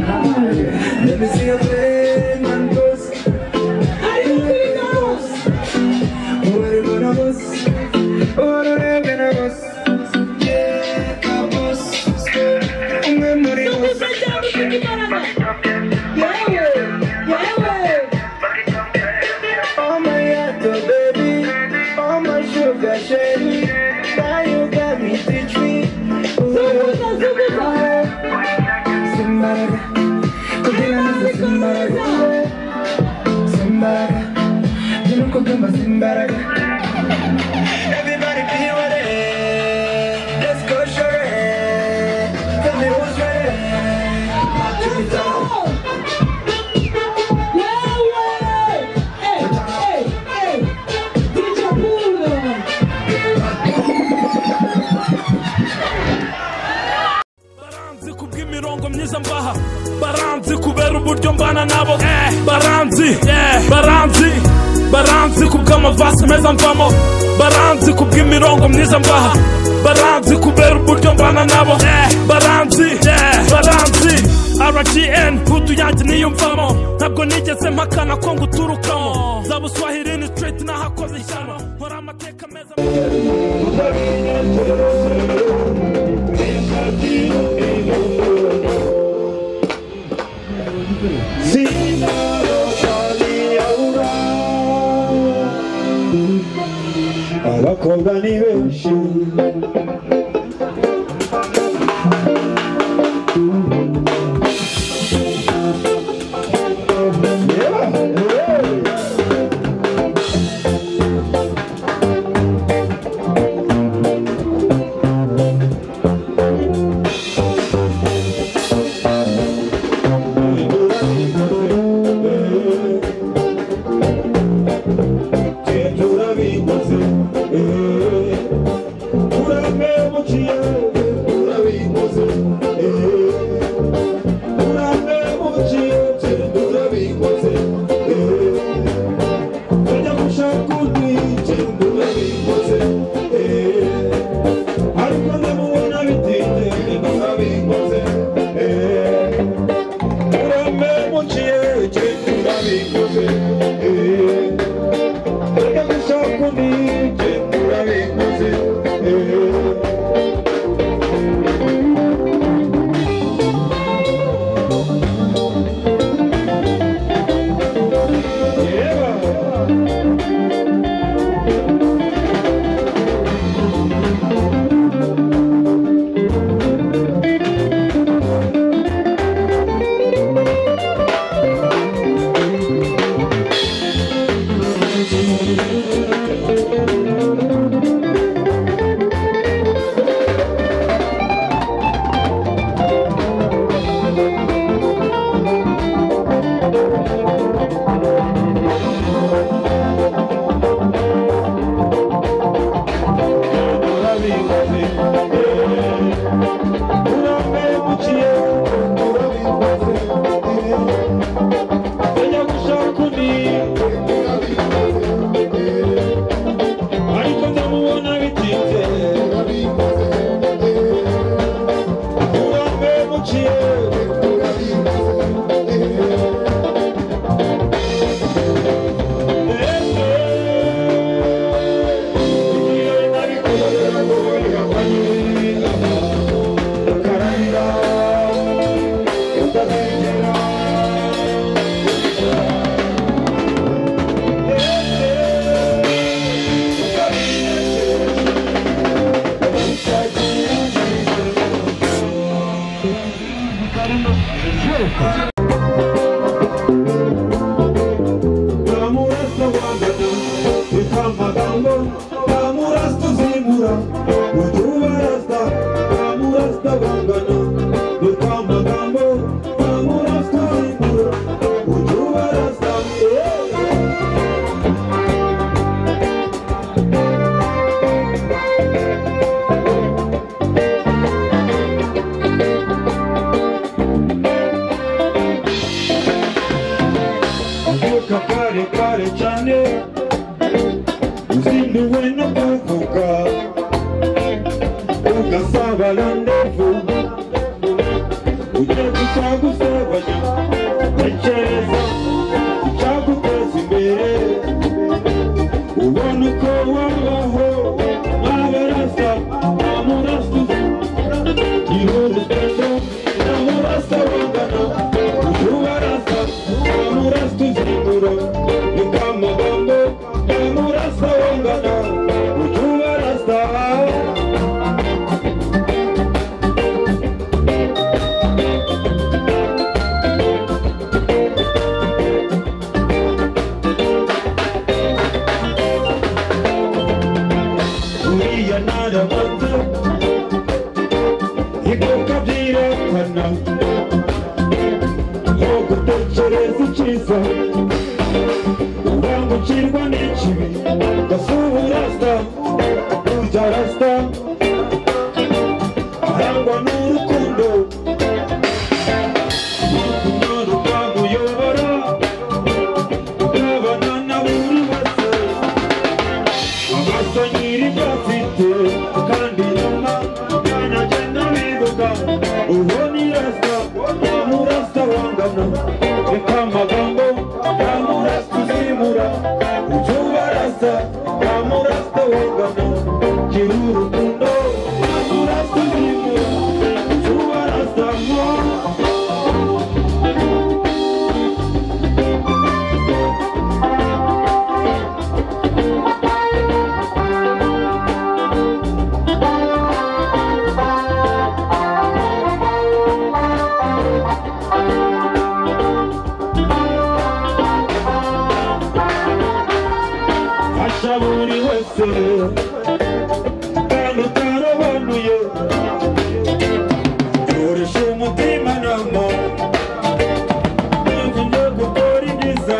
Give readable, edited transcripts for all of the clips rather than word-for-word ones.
Let me see a plane and bus. Are you gonna bus? What are you gonna bus? What are you gonna bus? Yeah, a bus. Memory bus. Oh my yato baby, oh my sugar shady. Now you got me teach me. Simbaraga, Simbaraga, Simbaraga, you know Kogamba Simbaraga. Everybody be ready, let's go share. Tell me who's ready. Baranzi kubera uburyo mbana nabo baranzi kubw'amavasi meza mvamo baranzi kubw'imirongo myiza mbaha baranzi kubera uburyo mbana nabo baranzi RGN hutu yanjye niyumvamo ntabwo nigeze mpakana ko nguturukamo zabuswahili ni straight nahakoze ishyano nkora amateka meza abakobwa ni benshi Ugasaba randevu ujye gusa gusaba wangana yo gutekereza icyiza urangukirwa n'ikibi gasuba rasta urya rasta arangwa n'urukundo urukundo rukamuyobora ukabana na buri wese amaso nyiri ibyo afite kandi nyuma yanagenda bivuga uwo ni rasta murasta wangana reka amagambo yamurasta uzimura ucyuba rasta yamurasta wangana gira urukundo yamurasta uzimura ucyuba rasta buri wese kandi utarobanuye urisha umutima nama ngiye gukora ibyiza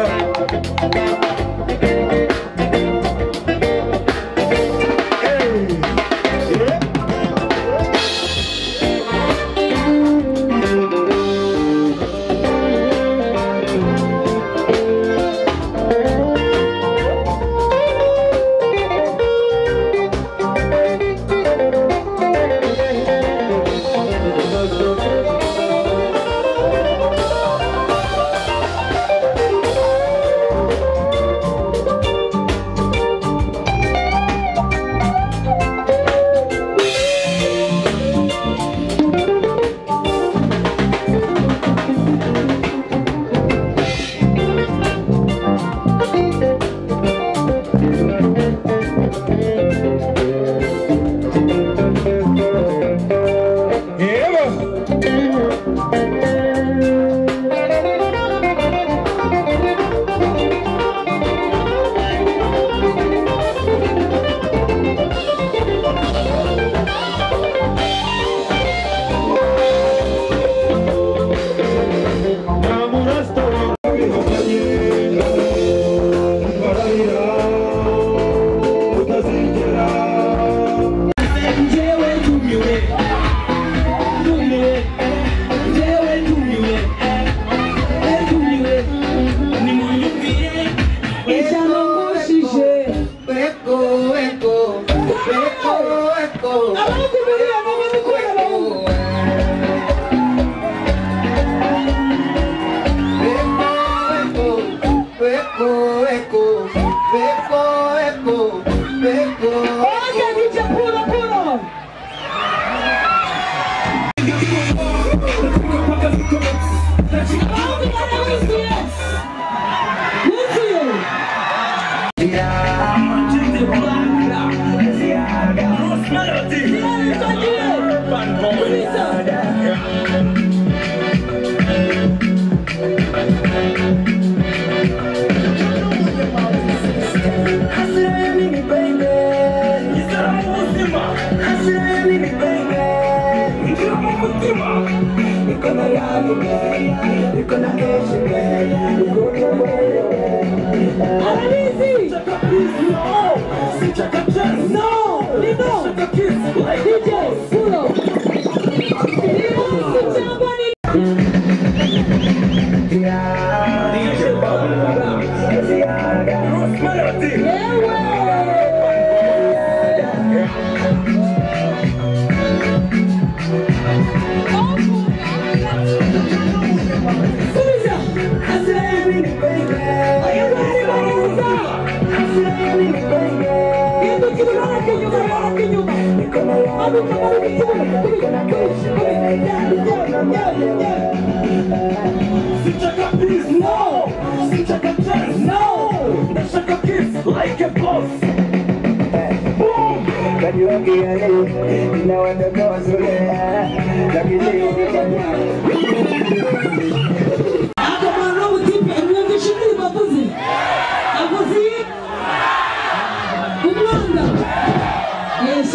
Yes,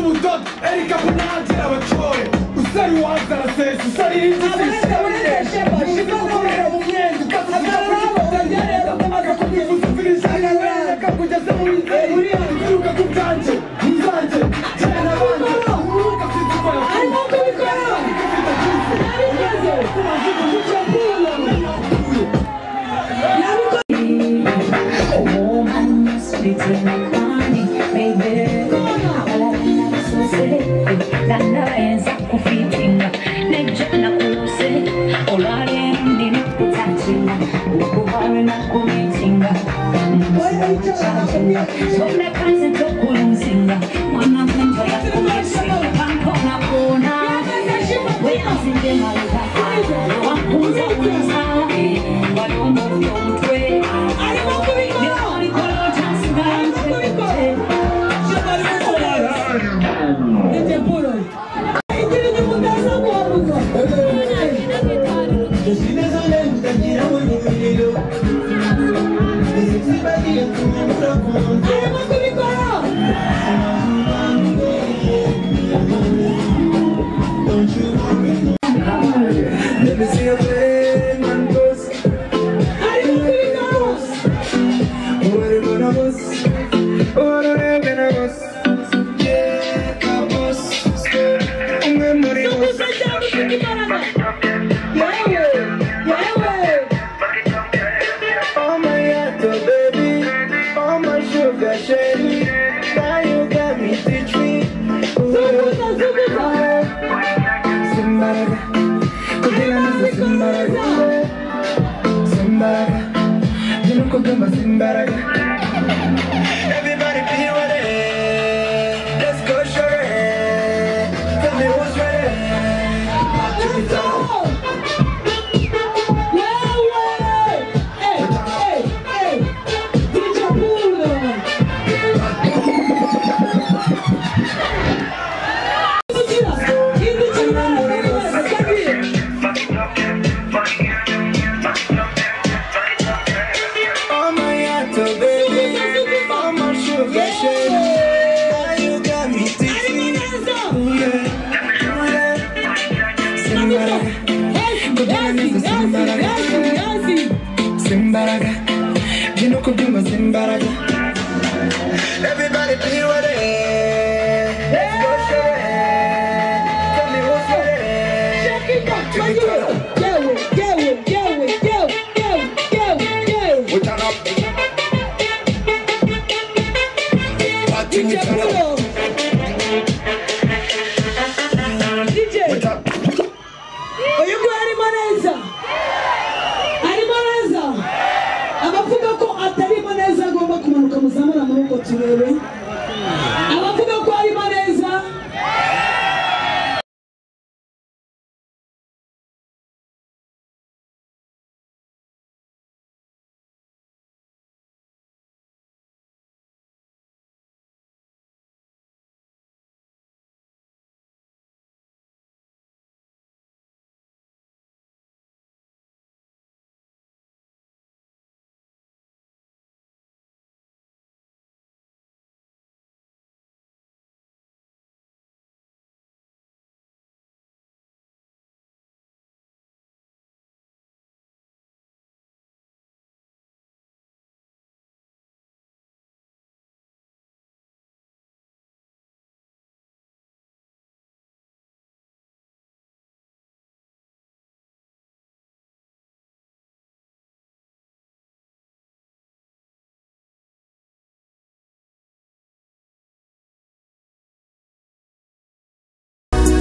Bulldog, Erika Bunagera abachore Usari wazara sesi, usari injizi Yuzi kukorera mu myenda Ukasubiza kugitangira Ukamaza kubivuza finisha Reka kugeza mu nzeri Uruka ku byanjye, muzanjye Jena banje, uruka kwitwa Arimo kubikora Nabikoze Kumaziga mucyo mbula A woman must be taking money, baby. Nanaenza kufitinga nejana kuse olale ndina kutachinga ukubare na kumitinga sona kanze tokuluzinga mwana mwenjo ya kumitinga pankona kona weyazinge malika wakunza unza walombo yomtwe Let me see your brain and boss. Everybody be ready. Let's go share. Tell me who's ready. Simbaraga, you know, could you must Simbaraga. Everybody be ready. Let's go share. Tell me who's ready. Shake it up, go. We turn up. Party, turn up. DJ. Are you ready, Maneza? Abavuga ko atari maneza agomba kumanuka muzamura amaboko turebe abavuga ko ari maneza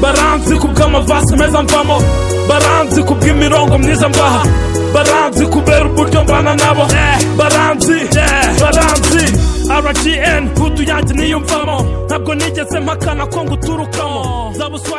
baranzi kubw'amavasi meza mvamo baranzi kubw'imirongo myiza mbaha baranzi kubera uburyo mbana nabo baranzi RGN hudu yanjye niyumvamo ntabwo nigeze mpakana ko nguturukamo zabuswa